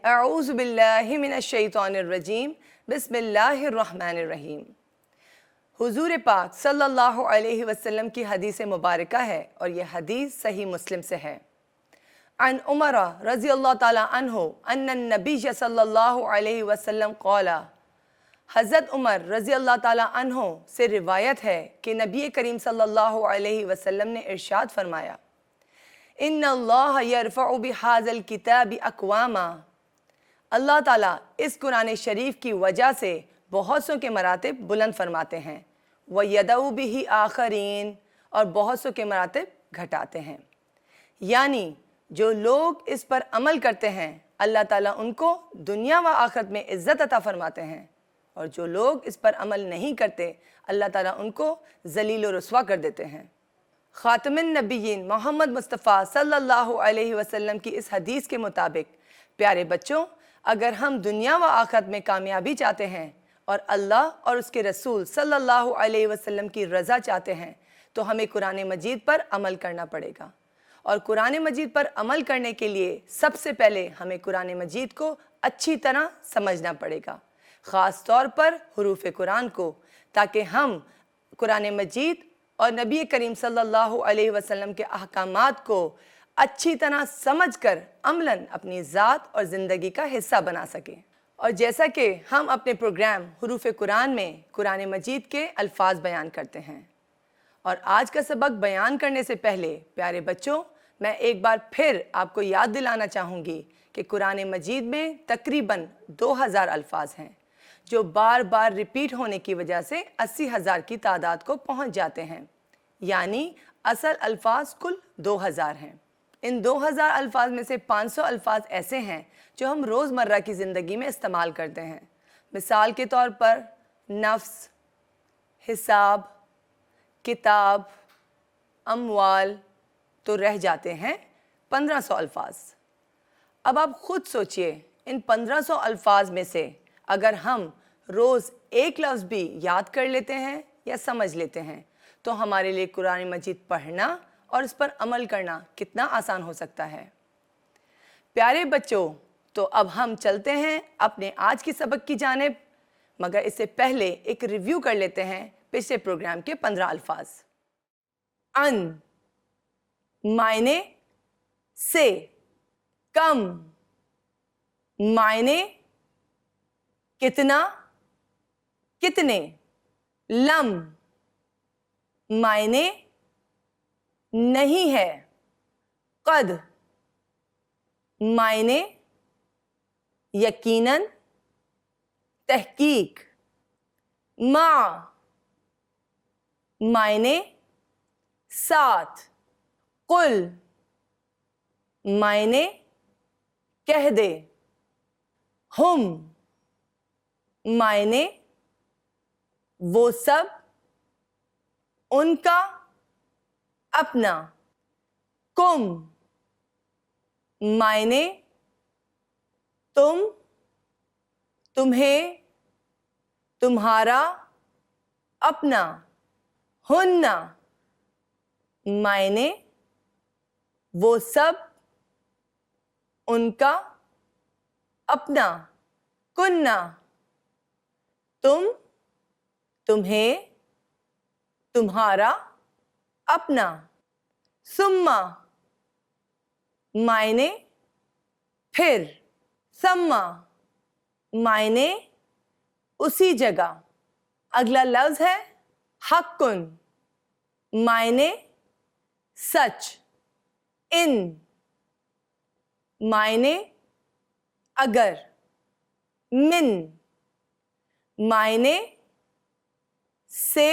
اعوذ باللہ من الشیطان الرجیم بسم اللہ الرحمن الرحیم۔ حضور پاک صلی اللہ علیہ وسلم کی حدیث مبارکہ ہے اور یہ حدیث صحیح مسلم سے ہے۔ عن عمر رضی اللہ تعالی عنہ ان النبی صلی اللہ علیہ وسلم قال، حضرت عمر رضی اللہ تعالی عنہ سے روایت ہے کہ نبی کریم صلی اللہ علیہ وسلم نے ارشاد فرمایا، ان اللہ یرفع بہذا الکتاب اقواما، اللہ تعالیٰ اس قرآن شریف کی وجہ سے بہت سوں کے مراتب بلند فرماتے ہیں، وَيَدَعُ بِهِ آخَرِينَ، اور بہت سوں کے مراتب گھٹاتے ہیں۔ یعنی جو لوگ اس پر عمل کرتے ہیں اللہ تعالیٰ ان کو دنیا و آخرت میں عزت عطا فرماتے ہیں، اور جو لوگ اس پر عمل نہیں کرتے اللہ تعالیٰ ان کو ذلیل و رسوا کر دیتے ہیں۔ خاتم النبیین محمد مصطفیٰ صلی اللہ علیہ وسلم کی اس حدیث کے مطابق پیارے بچوں، اگر ہم دنیا و آخرت میں کامیابی چاہتے ہیں اور اللہ اور اس کے رسول صلی اللہ علیہ وسلم کی رضا چاہتے ہیں تو ہمیں قرآن مجید پر عمل کرنا پڑے گا، اور قرآن مجید پر عمل کرنے کے لیے سب سے پہلے ہمیں قرآن مجید کو اچھی طرح سمجھنا پڑے گا، خاص طور پر حروف قرآن کو، تاکہ ہم قرآن مجید اور نبی کریم صلی اللہ علیہ وسلم کے احکامات کو اچھی طرح سمجھ کر عملاً اپنی ذات اور زندگی کا حصہ بنا سکیں۔ اور جیسا کہ ہم اپنے پروگرام حروف قرآن میں قرآن مجید کے الفاظ بیان کرتے ہیں، اور آج کا سبق بیان کرنے سے پہلے پیارے بچوں میں ایک بار پھر آپ کو یاد دلانا چاہوں گی کہ قرآن مجید میں تقریباً 2000 الفاظ ہیں جو بار بار ریپیٹ ہونے کی وجہ سے 80,000 کی تعداد کو پہنچ جاتے ہیں، یعنی اصل الفاظ کل 2000 ہیں۔ ان 2000 الفاظ میں سے 500 الفاظ ایسے ہیں جو ہم روزمرہ کی زندگی میں استعمال کرتے ہیں۔ مثال کے طور پر نفس، حساب، کتاب، اموال، تو رہ جاتے ہیں 1500 الفاظ۔ اب آپ خود سوچئے، ان 1500 الفاظ میں سے اگر ہم روز ایک لفظ بھی یاد کر لیتے ہیں یا سمجھ لیتے ہیں تو ہمارے لیے قرآن مجید پڑھنا اور اس پر عمل کرنا کتنا آسان ہو سکتا ہے۔ پیارے بچوں، تو اب ہم چلتے ہیں اپنے آج کی سبق کی جانب، مگر اس سے پہلے ایک ریویو کر لیتے ہیں پچھلے پروگرام کے 15 الفاظ۔ ان معنی سے، کم معنی کتنا، کتنے، لم معنی نہیں ہے، قد معنی یقیناً، تحقیق، مع معنی ساتھ، قل معنی کہہ دے، ہم معنی وہ سب، ان کا، اپنا، کم معنی تم، تمہیں، تمہارا، اپنا، ہن معنی وہ سب، ان کا، اپنا، کننا تم، تمہیں، تمہارا، اپنا، ثم معنی پھر، ثم معنی اسی جگہ۔ اگلا لفظ ہے حق معنی سچ، ان معنی اگر، من معنی سے،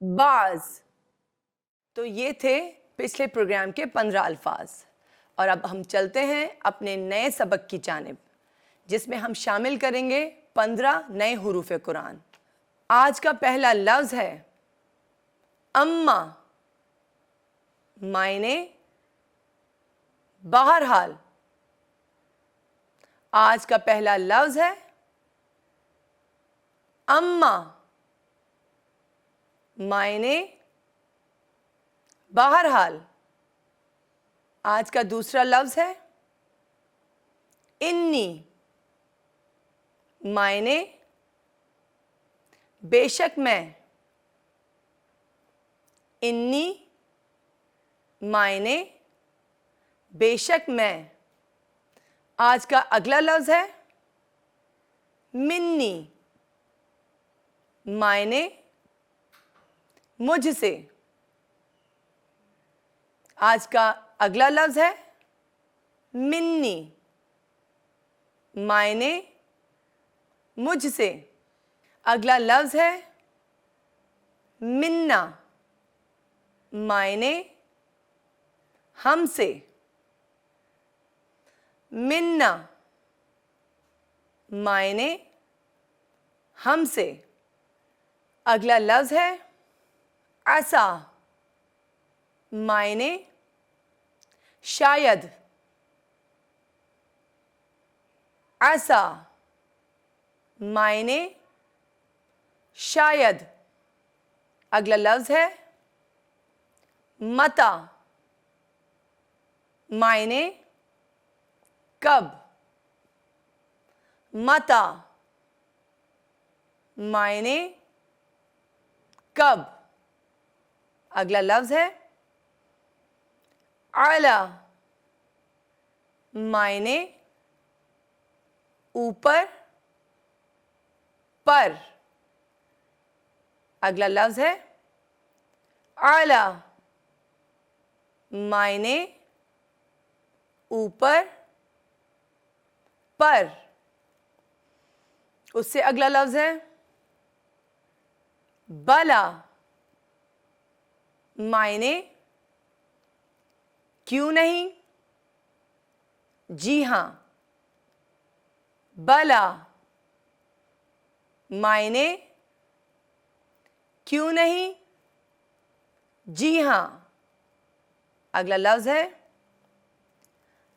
بعض۔ تو یہ تھے پچھلے پروگرام کے 15 الفاظ، اور اب ہم چلتے ہیں اپنے نئے سبق کی جانب جس میں ہم شامل کریں گے 15 نئے حروف قرآن۔ آج کا پہلا لفظ ہے اما، معنی بہرحال۔ آج کا پہلا لفظ ہے اما، معنی بہرحال۔ آج کا دوسرا لفظ ہے انی معنی بے شک میں، انی معنی بے شک میں. آج کا اگلا لفظ ہے منی معنی مجھ سے. آج کا اگلا لفظ ہے منی معنی مجھ سے. اگلا لفظ ہے منا معنی ہم سے. منا معنی ہم سے. اگلا لفظ ہے عسا معنی شاید. عسا معنی شاید. اگلا لفظ ہے متا معنی کب. متا معنی کب. اگلا لفظ ہے اعلی معنی اوپر پر. اگلا لفظ ہے اعلی معنی اوپر پر. اس سے اگلا لفظ ہے بلا معنی کیوں نہیں. جی ہاں. بلا معنی کیوں نہیں. جی ہاں. اگلا لفظ ہے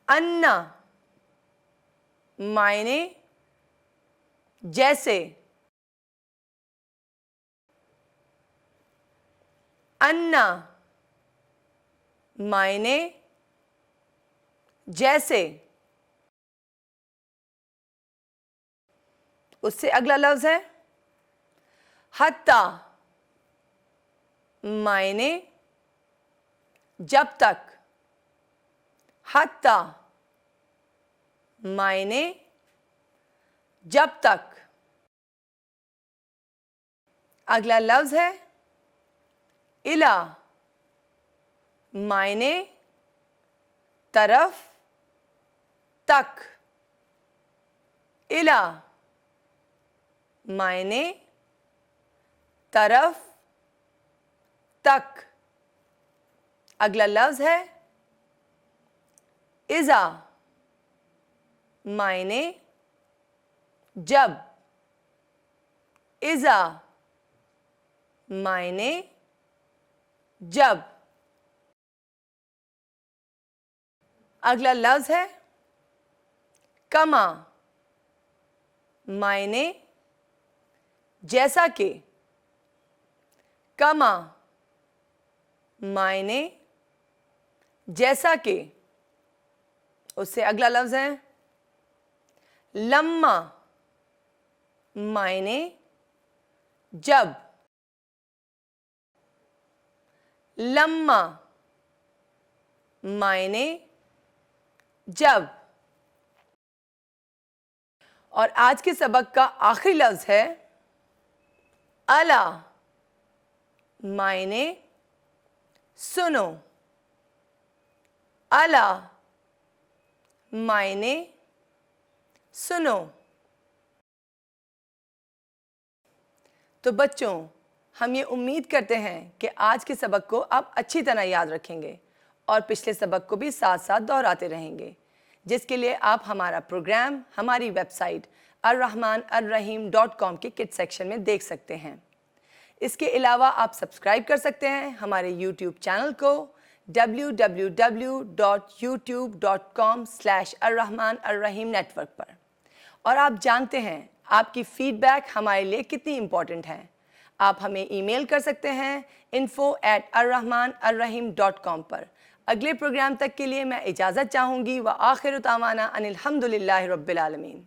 انا معنی جیسے. انا معنی جیسے. اس سے اگلا لفظ ہے حتیٰ معنی جب تک. حتیٰ معنی جب تک. اگلا لفظ ہے الا معنی طرف تک. الا معنی طرف تک. اگلا لفظ ہے اذا معنی جب. اذا معنی جب. اگلا لفظ ہے کما معنی جیسا کہ. کما معنی جیسا کہ. اس سے اگلا لفظ ہے لما معنی جب. لما معنی جب. اور آج کے سبق کا آخری لفظ ہے الا معنی سنو. الا معنی سنو. تو بچوں، ہم یہ امید کرتے ہیں کہ آج کے سبق کو آپ اچھی طرح یاد رکھیں گے اور پچھلے سبق کو بھی ساتھ ساتھ دہراتے رہیں گے، جس کے لیے آپ ہمارا پروگرام ہماری ویب سائٹ arrahmanarrahim.com کے کڈ سیکشن میں دیکھ سکتے ہیں. اس کے علاوہ آپ سبسکرائب کر سکتے ہیں ہمارے یوٹیوب چینل کو www.youtube.com/arrahmanarrahim پر. اور آپ جانتے ہیں آپ کی فیڈ بیک ہمارے لیے کتنی امپورٹنٹ ہے. آپ ہمیں ای میل کر سکتے ہیں info@arrahmanarrahim.com پر اگلے پروگرام تک کے لیے میں اجازت چاہوں گی، وآخر دعوانا ان الحمد للہ رب العالمین۔